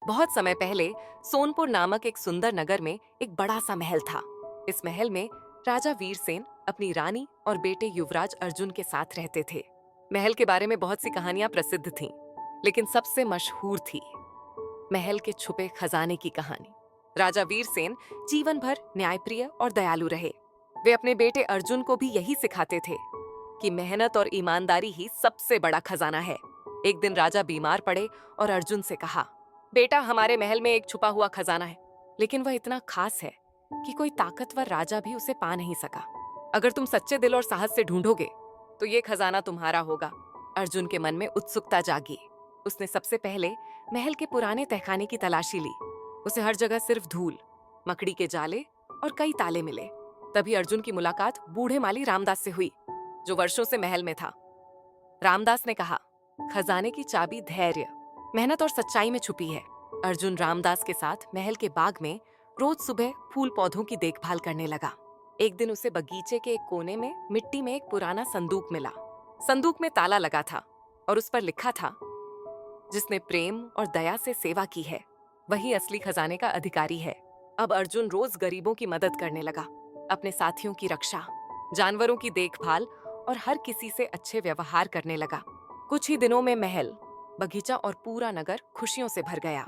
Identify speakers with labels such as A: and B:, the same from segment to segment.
A: बहुत समय पहले सोनपुर नामक एक सुंदर नगर में एक बड़ा सा महल था। इस महल में राजा वीरसेन अपनी रानी और बेटे युवराज अर्जुन के साथ रहते थे। महल के बारे में बहुत सी कहानियां प्रसिद्ध थीं, लेकिन सबसे मशहूर थी महल के छुपे खजाने की कहानी। राजा वीरसेन जीवन भर न्यायप्रिय और दयालु रहे। वे अपने बेटे अर्जुन को भी यही सिखाते थे कि मेहनत और ईमानदारी ही सबसे बड़ा खजाना है। एक दिन राजा बीमार पड़े और अर्जुन से कहा, बेटा, हमारे महल में एक छुपा हुआ खजाना है, लेकिन वह इतना खास है कि कोई ताकतवर राजा भी उसे पा नहीं सका। अगर तुम सच्चे दिल और साहस से ढूंढोगे तो ये खजाना तुम्हारा होगा। अर्जुन के मन में उत्सुकता जागी। उसने सबसे पहले महल के पुराने तहखाने की तलाशी ली। उसे हर जगह सिर्फ धूल, मकड़ी के जाले और कई ताले मिले। तभी अर्जुन की मुलाकात बूढ़े माली रामदास से हुई, जो वर्षों से महल में था। रामदास ने कहा, खजाने की चाबी धैर्य, मेहनत और सच्चाई में छुपी है। अर्जुन रामदास के साथ महल के बाग में रोज सुबह फूल पौधों की देखभाल करने लगा। एक दिन उसे बगीचे के एक कोने में मिट्टी में एक पुराना संदूक मिला। संदूक में ताला लगा था और उस पर लिखा था, जिसने प्रेम और दया से सेवा की है वही असली खजाने का अधिकारी है। अब अर्जुन रोज गरीबों की मदद करने लगा, अपने साथियों की रक्षा, जानवरों की देखभाल और हर किसी से अच्छे व्यवहार करने लगा। कुछ ही दिनों में महल, बगीचा और पूरा नगर खुशियों से भर गया।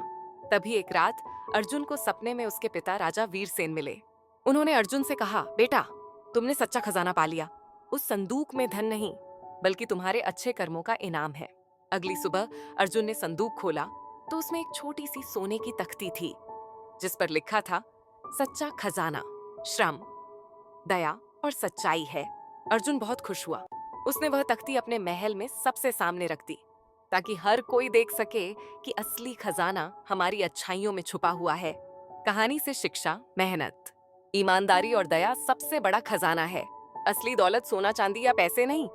A: तभी एक रात अर्जुन को सपने में उसके पिता राजा वीरसेन मिले। उन्होंने अर्जुन से कहा, बेटा, तुमने सच्चा खजाना पा लिया। उस संदूक में धन नहीं, बल्कि तुम्हारे अच्छे कर्मों का इनाम है। अगली सुबह अर्जुन ने संदूक खोला तो उसमें एक छोटी सी सोने की तख्ती थी, जिस पर लिखा था, सच्चा खजाना श्रम, दया और सच्चाई है। अर्जुन बहुत खुश हुआ। उसने वह तख्ती अपने महल में सबसे सामने रख दी, ताकि हर कोई देख सके कि असली खजाना हमारी अच्छाइयों में छुपा हुआ है। कहानी से शिक्षा, मेहनत, ईमानदारी और दया सबसे बड़ा खजाना है। असली दौलत सोना चांदी या पैसे नहीं,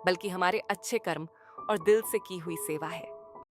A: बल्कि हमारे अच्छे कर्म और दिल से की हुई सेवा है।